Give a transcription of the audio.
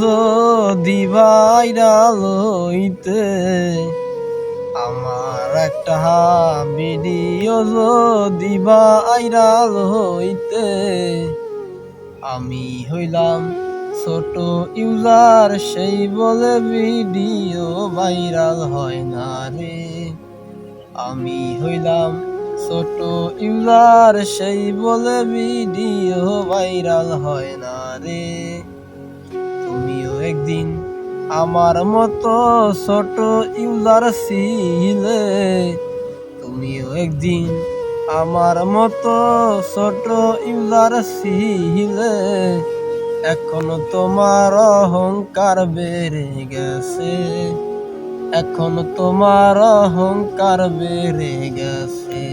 যদি ভাইরাল হইতে, আমার একটা ভিডিও যদি ভাইরাল হইতে, আমি হইলাম ছোট ইউজার, সেই বলে ভিডিও ভাইরাল হয় না রে। আমি হইলাম ছোট ইউজার, সেই বলে ভিডিও ভাইরাল হয় না রে। তুমিও একদিন আমার মতো ছোট ইউজার ছিলে, তুমিও একদিন আমার মতো ছোট ইউজার ছিলে। এখনো তোমার অহংকার বেড়ে গেছে, এখনো তোমার অহংকার বেড়ে গেছে।